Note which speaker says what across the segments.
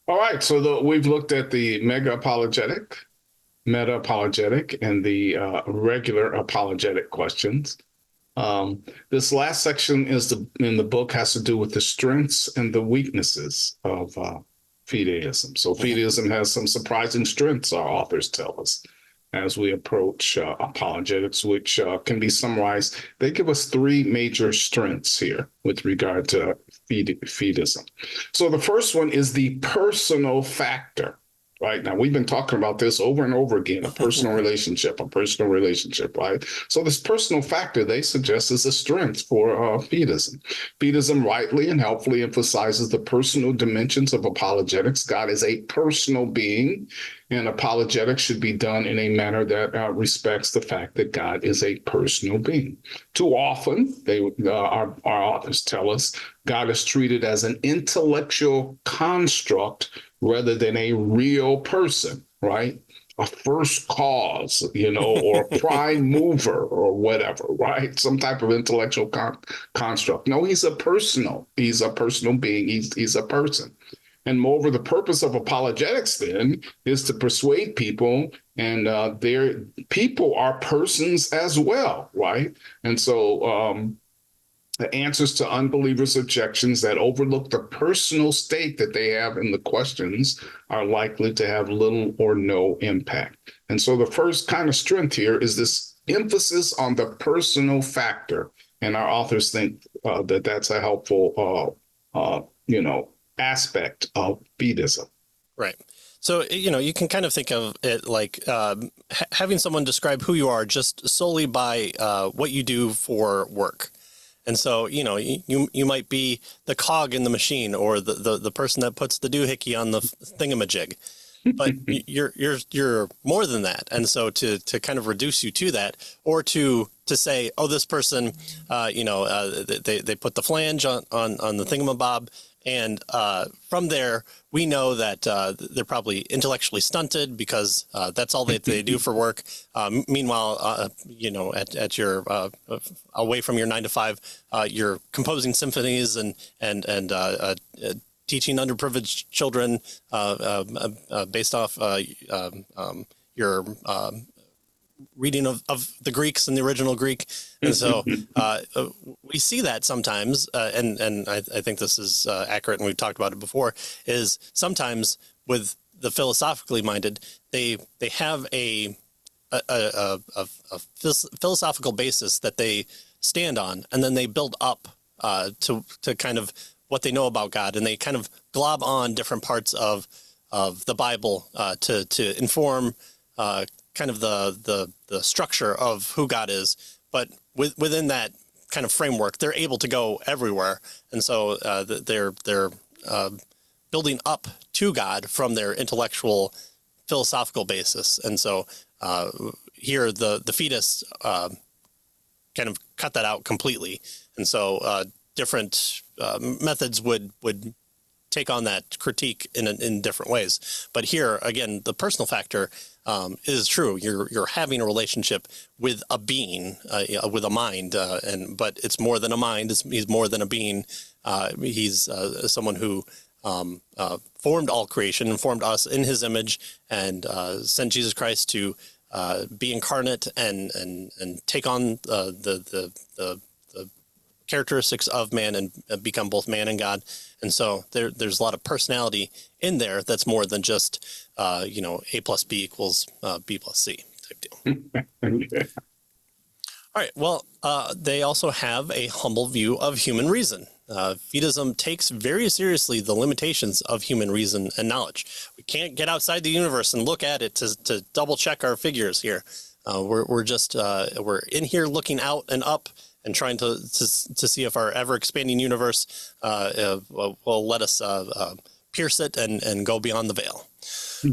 Speaker 1: All right, so we've looked at the meta apologetic, and the regular apologetic questions. This last section in the book has to do with the strengths and the weaknesses of fideism. So fideism has some surprising strengths, our authors tell us, as we approach apologetics, which can be summarized. They give us three major strengths here with regard to fideism. So the first one is the personal factor. Right now, we've been talking about this over and over again, a personal relationship, right? So this personal factor, they suggest, is a strength for fideism. Fideism rightly and helpfully emphasizes the personal dimensions of apologetics. God is a personal being, and apologetics should be done in a manner that respects the fact that God is a personal being. Too often, our authors tell us, God is treated as an intellectual construct rather than a real person, right? A first cause, or a prime mover or whatever, right? Some type of intellectual construct. No, he's a personal being. He's a person. And moreover, the purpose of apologetics then is to persuade people, and their people are persons as well, right? And so the answers to unbelievers' objections that overlook the personal state that they have in the questions are likely to have little or no impact. And so the first kind of strength here is this emphasis on the personal factor. And our authors think that that's a helpful, aspect of fideism.
Speaker 2: Right. So, you can kind of think of it like having someone describe who you are just solely by what you do for work. And so, you might be the cog in the machine, or the person that puts the doohickey on the thingamajig, but you're more than that. And so to kind of reduce you to that, or to say, oh, this person, they put the flange on the thingamabob. And from there, we know that they're probably intellectually stunted because that's all they do for work. Meanwhile, at your away from your 9 to 5, you're composing symphonies and teaching underprivileged children based off your reading of the Greeks and the original Greek. And so we see that sometimes, and I think this is accurate, and we've talked about it before, is sometimes with the philosophically minded, they have a philosophical basis that they stand on, and then they build up to kind of what they know about God, and they kind of glob on different parts of the Bible to inform kind of the structure of who God is, but within that kind of framework, they're able to go everywhere, and so they're building up to God from their intellectual, philosophical basis. And so here the Fideists kind of cut that out completely, and so different methods would take on that critique in different ways. But here again, the personal factor is true. You're having a relationship with a being, with a mind, but it's more than a mind. He's more than a being. He's someone who formed all creation and formed us in His image, and sent Jesus Christ to be incarnate and take on the characteristics of man and become both man and God. And so there's a lot of personality in there that's more than just, A plus B equals B plus C type deal.
Speaker 1: Okay.
Speaker 2: All right. Well, they also have a humble view of human reason. Fideism takes very seriously the limitations of human reason and knowledge. We can't get outside the universe and look at it to double check our figures here. We're in here looking out and up and trying to see if our ever-expanding universe will let us pierce it and go beyond the veil.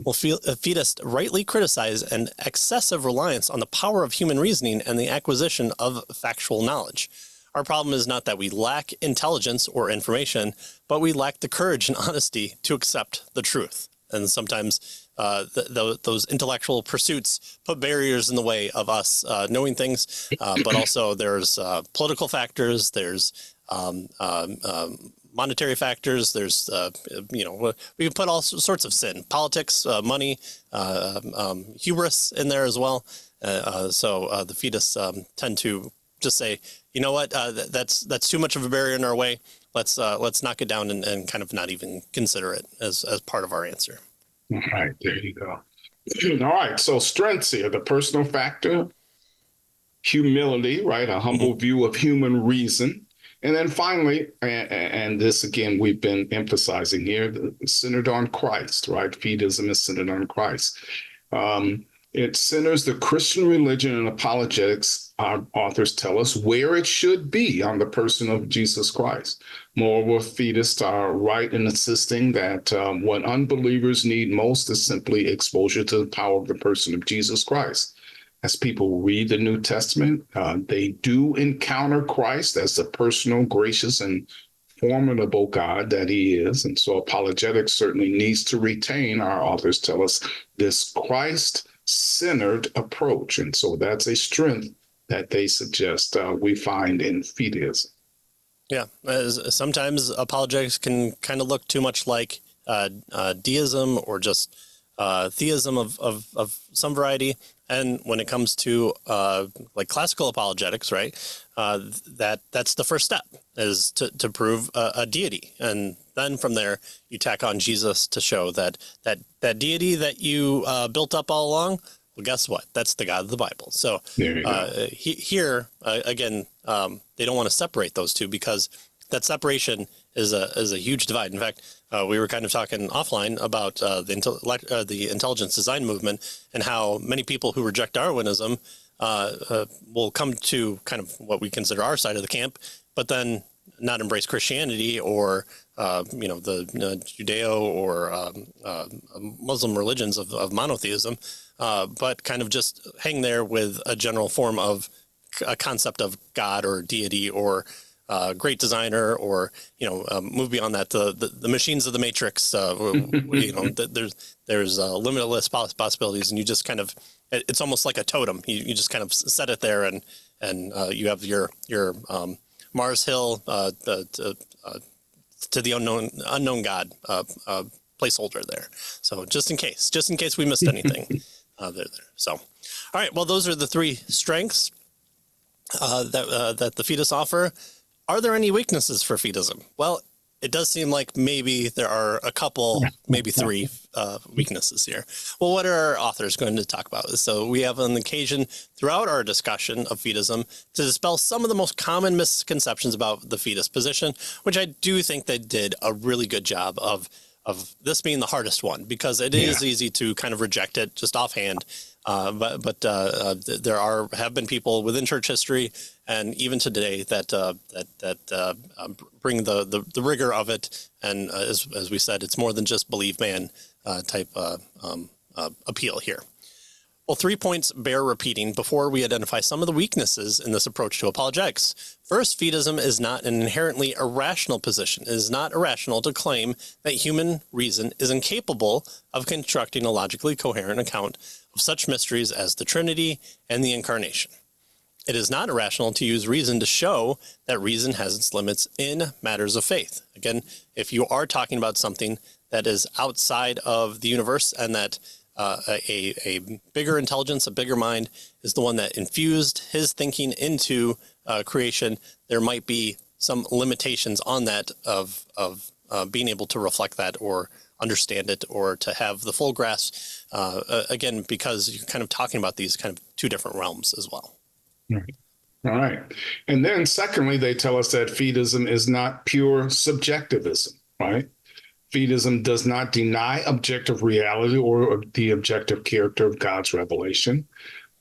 Speaker 2: Well, Fideists rightly criticize an excessive reliance on the power of human reasoning and the acquisition of factual knowledge. Our problem is not that we lack intelligence or information, but we lack the courage and honesty to accept the truth. And sometimes those intellectual pursuits put barriers in the way of us knowing things, but also there's political factors, there's monetary factors. There's, we can put all sorts of sin, politics, money, hubris in there as well. So the Fideists tend to just say, you know what, that's too much of a barrier in our way. Let's knock it down and kind of not even consider it as part of our answer.
Speaker 1: All right, there you go. All right, so strengths here, the personal factor, humility, right, a humble view of human reason. And then finally, and this again, we've been emphasizing here, centered on Christ, right? Fideism is centered on Christ. It centers the Christian religion and apologetics, our authors tell us, where it should be on the person of Jesus Christ. Moreover, Fideists are right in insisting that what unbelievers need most is simply exposure to the power of the person of Jesus Christ. As people read the New Testament, they do encounter Christ as the personal, gracious, and formidable God that he is. And so apologetics certainly needs to retain, our authors tell us, this Christ-centered approach. And so that's a strength that they suggest we find in Fideism.
Speaker 2: Yeah, sometimes apologetics can kind of look too much like deism or just theism of some variety. And when it comes to like classical apologetics, right, that's the first step, is to prove a deity. And then from there, you tack on Jesus to show that deity that you built up all along, well, guess what? That's the God of the Bible. So here, again, they don't want to separate those two, because that separation is a huge divide. In fact, we were kind of talking offline about the intelligence design movement and how many people who reject Darwinism will come to kind of what we consider our side of the camp, but then not embrace Christianity or the Judeo or Muslim religions of monotheism, but kind of just hang there with a general form of a concept of God or deity or great designer, or move beyond that. The machines of the Matrix. There's limitless possibilities, and you just kind of, it's almost like a totem. You just kind of set it there, and you have your Mars Hill to the unknown God placeholder there. So just in case we missed anything, they're there. So, all right. Well, those are the three strengths that the Fideists offer. Are there any weaknesses for Fideism? Well, it does seem like maybe there are a couple, maybe three weaknesses here. Well, what are our authors going to talk about? So we have an occasion throughout our discussion of Fideism to dispel some of the most common misconceptions about the Fideist position, which I do think they did a really good job of this being the hardest one, because it is easy to kind of reject it just offhand. But there have been people within church history and even today that bring the rigor of it, and as we said, it's more than just believe man type appeal here. Well, 3 points bear repeating before we identify some of the weaknesses in this approach to apologetics. First, Fideism is not an inherently irrational position. It is not irrational to claim that human reason is incapable of constructing a logically coherent account of such mysteries as the Trinity and the Incarnation. It is not irrational to use reason to show that reason has its limits in matters of faith. Again, if you are talking about something that is outside of the universe, and that a bigger intelligence, a bigger mind is the one that infused his thinking into creation, there might be some limitations on that of being able to reflect that or understand it or to have the full grasp, again, because you're kind of talking about these kind of two different realms as well.
Speaker 1: Right. All right. And then secondly, they tell us that Fideism is not pure subjectivism, right? Fideism does not deny objective reality or the objective character of God's revelation.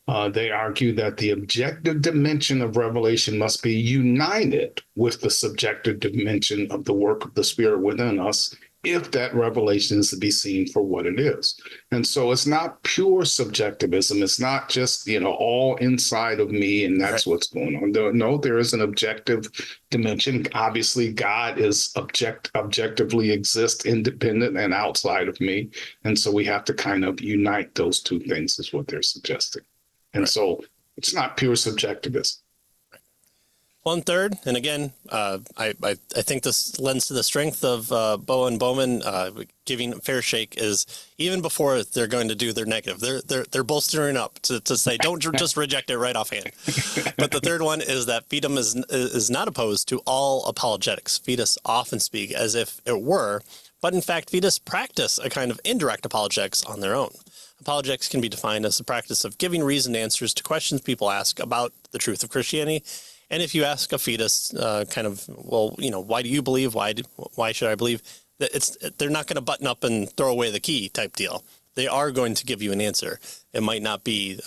Speaker 1: They argue that the objective dimension of revelation must be united with the subjective dimension of the work of the Spirit within us, if that revelation is to be seen for what it is. And so it's not pure subjectivism. It's not just, all inside of me and that's what's going on. No, there is an objective dimension. Obviously, God is objectively exists independent and outside of me. And so we have to kind of unite those two things is what they're suggesting. And so it's not pure subjectivism.
Speaker 2: One third, and again, I think this lends to the strength of Bowman. Giving a fair shake is even before they're going to do their negative. They're bolstering up to say don't just reject it right offhand. But the third one is that Fideism is not opposed to all apologetics. Fideists often speak as if it were, but in fact, Fideists practice a kind of indirect apologetics on their own. Apologetics can be defined as the practice of giving reasoned answers to questions people ask about the truth of Christianity. And if you ask a Fideist well, why do you believe? Why should I believe? They're not going to button up and throw away the key type deal. They are going to give you an answer. It might not be,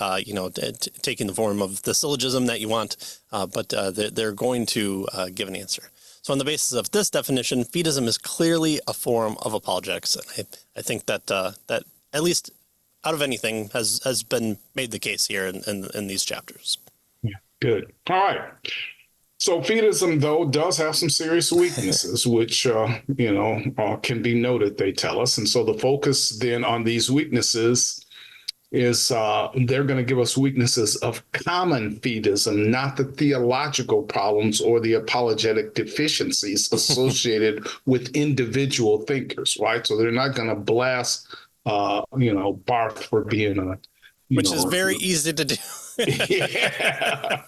Speaker 2: taking the form of the syllogism that you want, but they're going to give an answer. So on the basis of this definition, Fideism is clearly a form of apologetics. And I think that that at least out of anything has been made the case here in these chapters.
Speaker 1: Good. All right. So Fideism, though, does have some serious weaknesses, which, can be noted, they tell us. And so the focus then on these weaknesses is they're going to give us weaknesses of common Fideism, not the theological problems or the apologetic deficiencies associated with individual thinkers, right? So they're not going to blast, Barth for being a,
Speaker 2: which is very easy to do.
Speaker 1: yeah.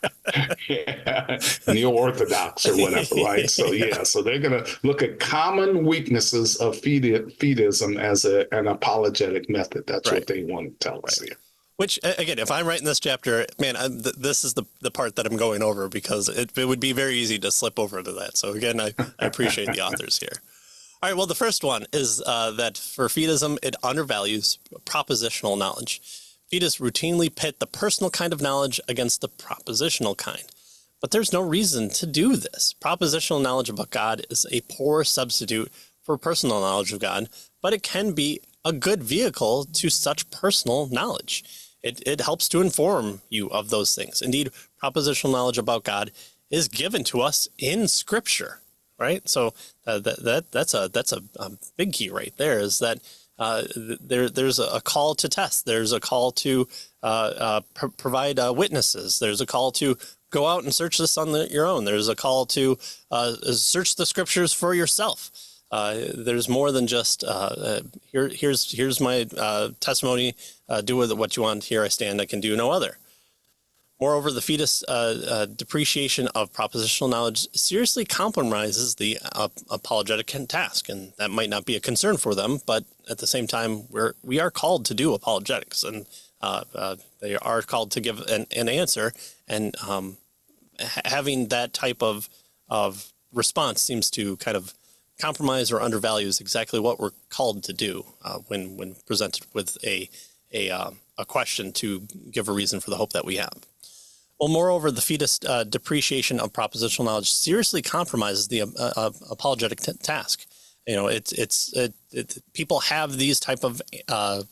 Speaker 1: Neo-Orthodox or whatever, right? So so they're going to look at common weaknesses of Fideism as an apologetic method. That's right. What they want to tell us here.
Speaker 2: Which, again, if I'm writing this chapter, man, this is the part that I'm going over because it would be very easy to slip over to that. So again, I appreciate the authors here. All right, well, the first one is that for Fideism, it undervalues propositional knowledge. Fideists routinely pit the personal kind of knowledge against the propositional kind. But there's no reason to do this. Propositional knowledge about God is a poor substitute for personal knowledge of God, but it can be a good vehicle to such personal knowledge. It helps to inform you of those things. Indeed, propositional knowledge about God is given to us in Scripture, right? So that's a big key right there, is that there's a call to test. There's a call to provide witnesses. There's a call to go out and search this on your own. There's a call to search the Scriptures for yourself. There's more than just here's my testimony. Do with it what you want. Here I stand. I can do no other. Moreover, the Fideist depreciation of propositional knowledge seriously compromises the apologetic task, and that might not be a concern for them, but at the same time, we are called to do apologetics, and they are called to give an answer, and having that type of response seems to kind of compromise or undervalues exactly what we're called to do when presented with a question to give a reason for the hope that we have. Well, moreover, the Fideist depreciation of propositional knowledge seriously compromises the apologetic task. People have these type of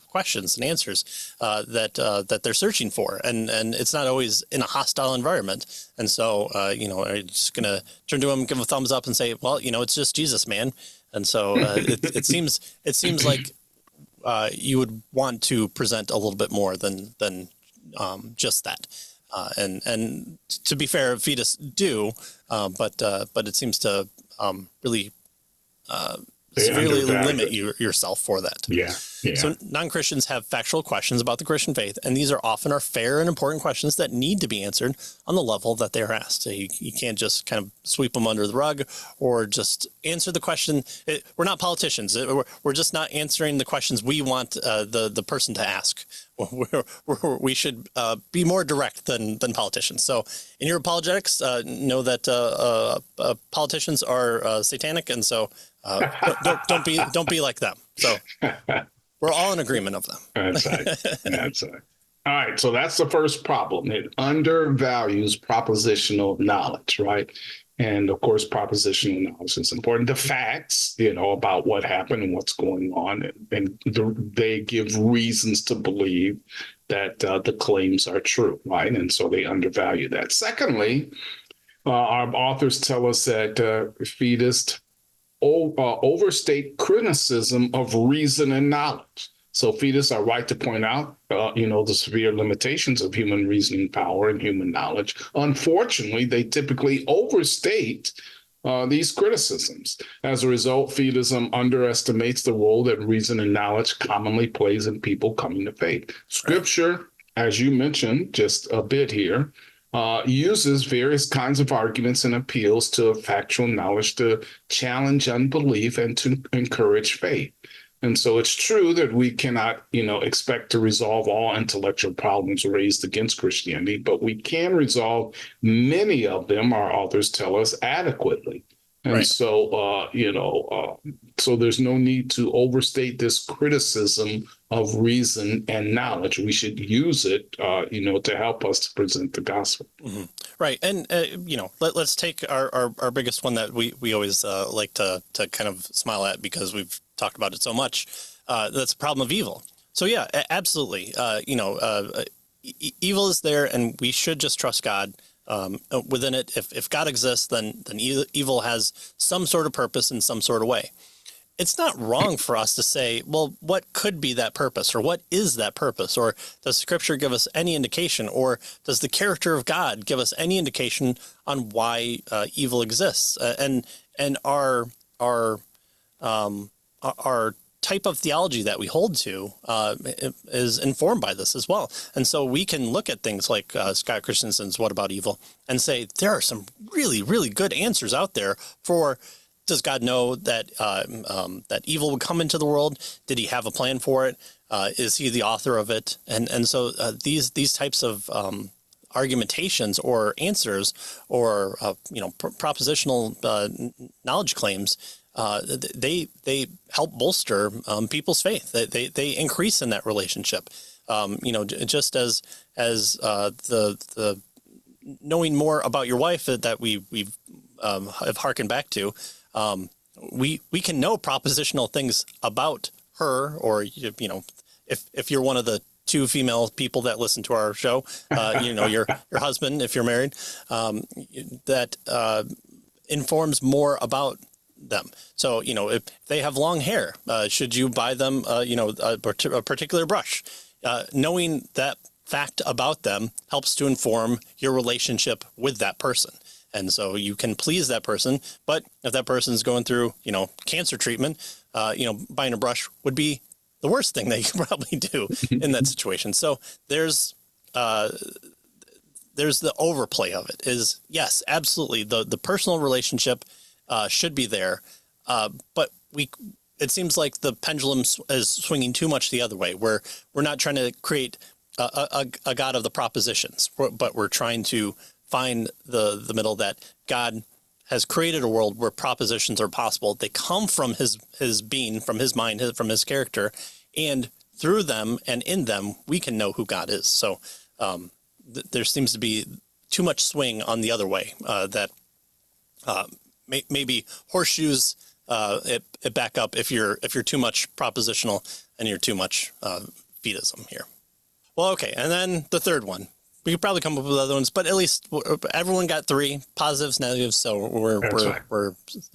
Speaker 2: questions and answers that they're searching for, and it's not always in a hostile environment. And so, I'm just gonna turn to them, give a thumbs up, and say, well, it's just Jesus, man. And so it seems like you would want to present a little bit more than just that. And to be fair, Fideists do, but it seems to really severely limit yourself for that.
Speaker 1: Yeah.
Speaker 2: So non-Christians have factual questions about the Christian faith, and these are often fair and important questions that need to be answered on the level that they're asked. So you can't just kind of sweep them under the rug or just answer the question. We're not politicians. We're just not answering the questions we want the person to ask. We should be more direct than politicians. So in your apologetics, know that politicians are satanic, and so don't be like them. So we're all in agreement of them.
Speaker 1: That's right. All right. So that's the first problem. It undervalues propositional knowledge, right? And of course, propositional knowledge is important. The facts, about what happened and what's going on, and they give reasons to believe that the claims are true, right? And so they undervalue that. Secondly, our authors tell us that Fideists overstate criticism of reason and knowledge. So Fideists are right to point out, the severe limitations of human reasoning power and human knowledge. Unfortunately, they typically overstate these criticisms. As a result, Fideism underestimates the role that reason and knowledge commonly plays in people coming to faith. Scripture, as you mentioned just a bit here, uses various kinds of arguments and appeals to factual knowledge to challenge unbelief and to encourage faith. And so it's true that we cannot, expect to resolve all intellectual problems raised against Christianity, but we can resolve many of them, our authors tell us, adequately. And so, so there's no need to overstate this criticism of reason and knowledge. We should use it, to help us to present the gospel.
Speaker 2: Mm-hmm. Right. And, let's take our biggest one that we always like to kind of smile at because we've talked about it so much. That's the problem of evil. So, yeah, absolutely. Evil is there and we should just trust God. Within it, if God exists, then evil has some sort of purpose in some sort of way. It's not wrong for us to say, well, what could be that purpose, or what is that purpose, or does Scripture give us any indication, or does the character of God give us any indication on why evil exists? And our type of theology that we hold to is informed by this as well. And so we can look at things like Scott Christensen's What About Evil and say there are some really, really good answers out there for, does God know that that evil would come into the world? Did he have a plan for it? Is he the author of it? And so these types of argumentations or answers or propositional knowledge claims, they help bolster people's faith. They increase in that relationship. Just as the knowing more about your wife that we've have hearkened back to, we can know propositional things about her, or if you're one of the two female people that listen to our show, your husband, if you're married, that informs more about them. So, if they have long hair, should you buy them, a particular brush? Knowing that fact about them helps to inform your relationship with that person. And so you can please that person. But if that person's going through, cancer treatment, buying a brush would be the worst thing that you can probably do in that situation. So there's the overplay of it is, yes, absolutely. The personal relationship should be there. But it seems like the pendulum is swinging too much the other way, where we're not trying to create a God of the propositions, but we're trying to find the middle, that God has created a world where propositions are possible. They come from his being, from his mind, from his character, and through them and in them, we can know who God is. So there seems to be too much swing on the other way, that maybe horseshoes it back up if you're too much propositional and you're too much Fideism here. Well, okay, and then the third one. We could probably come up with other ones, but at least everyone got three positives, negatives. So we're
Speaker 1: we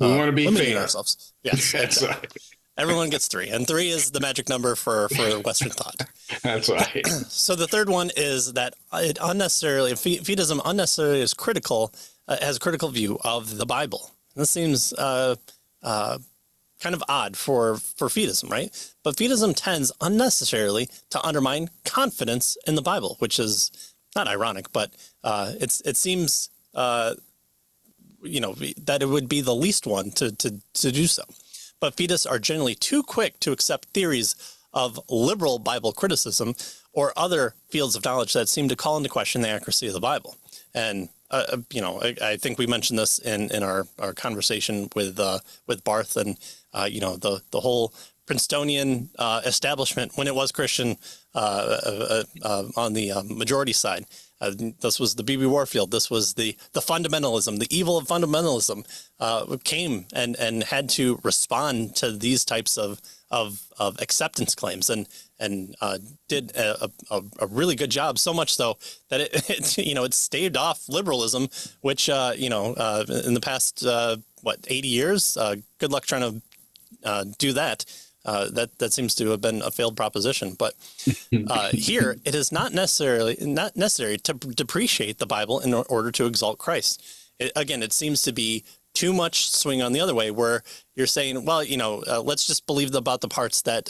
Speaker 1: want to be
Speaker 2: limiting
Speaker 1: fair.
Speaker 2: Ourselves. Yes,
Speaker 1: That's right.
Speaker 2: Everyone gets three, and three is the magic number for Western thought.
Speaker 1: That's right.
Speaker 2: So the third one is that Fideism unnecessarily is critical, has a critical view of the Bible. This seems kind of odd for Fideism, right? But Fideism tends unnecessarily to undermine confidence in the Bible, which is not ironic, but it seems that it would be the least one to do so. But Fideists are generally too quick to accept theories of liberal Bible criticism or other fields of knowledge that seem to call into question the accuracy of the Bible. And I think we mentioned this in our conversation with Barth and the whole Princetonian establishment when it was Christian on the majority side. This was the B.B. Warfield. This was the fundamentalism, the evil of fundamentalism came and had to respond to these types of acceptance claims and did a really good job. So much so that it staved off liberalism, which in the past 80 years. Good luck trying to do that. That seems to have been a failed proposition. But here, it is not necessary to depreciate the Bible in order to exalt Christ. It seems to be too much swing on the other way, where you're saying, well, let's just believe about the parts that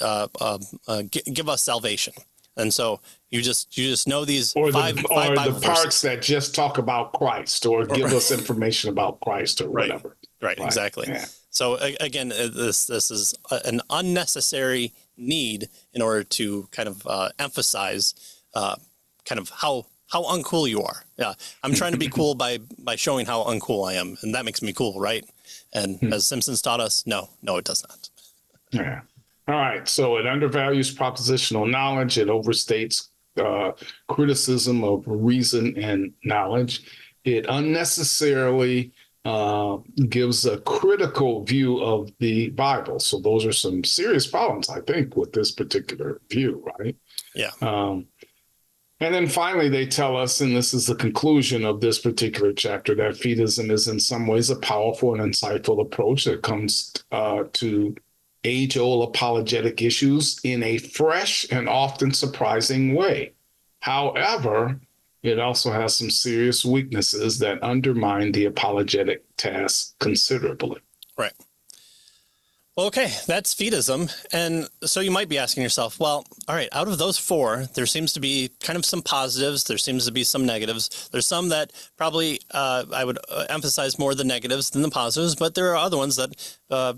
Speaker 2: give us salvation. And so you just know these five Bible
Speaker 1: parts that just talk about Christ or give us information about Christ or whatever.
Speaker 2: Right, exactly. Yeah. So again, this is an unnecessary need in order to kind of emphasize kind of how uncool you are. Yeah, I'm trying to be cool by showing how uncool I am, and that makes me cool, right? And as Simpsons taught us, no, it does not.
Speaker 1: Yeah. All right. So it undervalues propositional knowledge. It overstates criticism of reason and knowledge. It unnecessarily gives a critical view of the Bible. So those are some serious problems, I think, with this particular view, right?
Speaker 2: Yeah.
Speaker 1: And then finally, they tell us, and this is the conclusion of this particular chapter, that Fideism is in some ways a powerful and insightful approach that comes to age-old apologetic issues in a fresh and often surprising way. However, it also has some serious weaknesses that undermine the apologetic task considerably.
Speaker 2: Right. Well, okay, that's Fideism. And so you might be asking yourself, well, all right, out of those four, there seems to be kind of some positives. There seems to be some negatives. There's some that probably I would emphasize more the negatives than the positives, but there are other ones that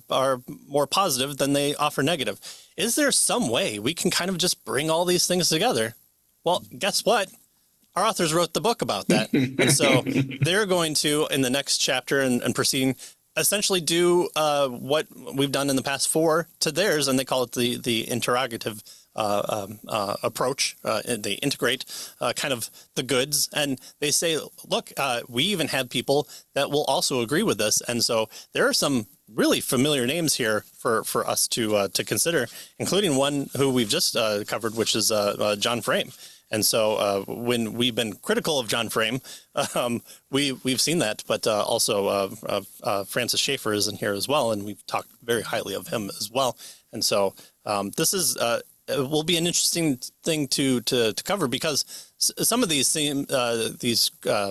Speaker 2: are more positive than they offer negative. Is there some way we can kind of just bring all these things together? Well, guess what? Our authors wrote the book about that. And so they're going to, in the next chapter and proceeding, essentially do what we've done in the past four to theirs, and they call it the interrogative approach. They integrate kind of the goods, and they say, look, we even have people that will also agree with this, and so there are some really familiar names here for us to consider, including one who we've just covered, which is John Frame. And so when we've been critical of John Frame, we've seen that, but also Francis Schaeffer is in here as well, and we've talked very highly of him as well. And so this is will be an interesting thing to cover, because some of these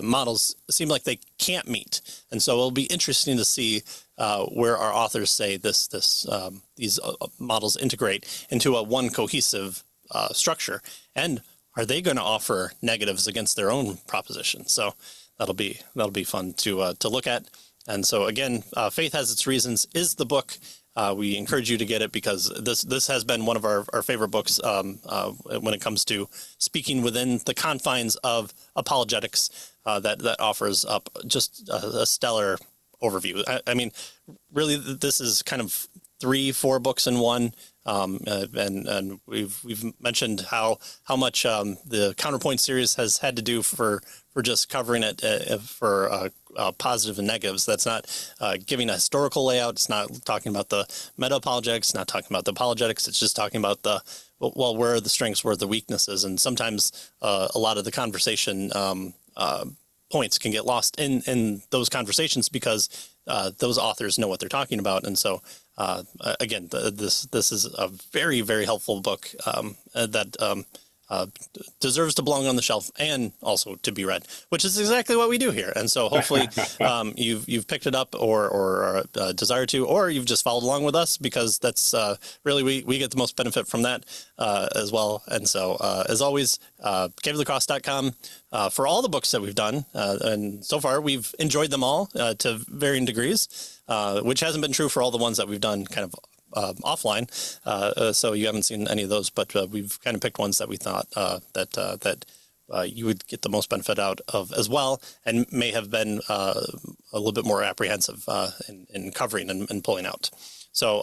Speaker 2: models seem like they can't meet, and so it'll be interesting to see where our authors say these models integrate into a one cohesive structure, and are they going to offer negatives against their own proposition? So that'll be fun to look at. And so again, Faith Has Its Reasons is the book. We encourage you to get it, because this has been one of our favorite books when it comes to speaking within the confines of apologetics, that offers up just a stellar overview. I mean, really, this is kind of 3-4 books in one. And we've mentioned how much the Counterpoint series has had to do for just covering it for positive and negatives. That's not giving a historical layout. It's not talking about the meta-apologetics. It's not talking about the apologetics. It's just talking about where are the strengths, where are the weaknesses. And sometimes a lot of the conversation points can get lost in those conversations, because those authors know what they're talking about. And so again, this is a very, very helpful book that deserves to belong on the shelf and also to be read, which is exactly what we do here. And so hopefully you've picked it up or desire to, or you've just followed along with us, because that's really we get the most benefit from that as well. And so as always, caveofthecross.com for all the books that we've done. And so far we've enjoyed them all to varying degrees, which hasn't been true for all the ones that we've done kind of offline, so you haven't seen any of those, but we've kind of picked ones that we thought that you would get the most benefit out of as well, and may have been a little bit more apprehensive in covering and pulling out. So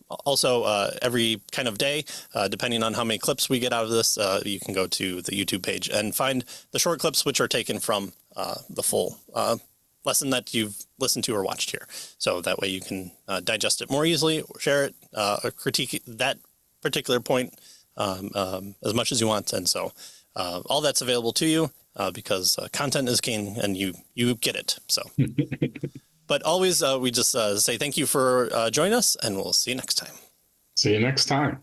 Speaker 2: also every kind of day, depending on how many clips we get out of this, you can go to the YouTube page and find the short clips, which are taken from the full lesson that you've listened to or watched here. So that way you can digest it more easily, or share it, or critique that particular point as much as you want. And so all that's available to you because content is king, and you get it. So, but always we just say thank you for joining us, and we'll see you next time.
Speaker 1: See you next time.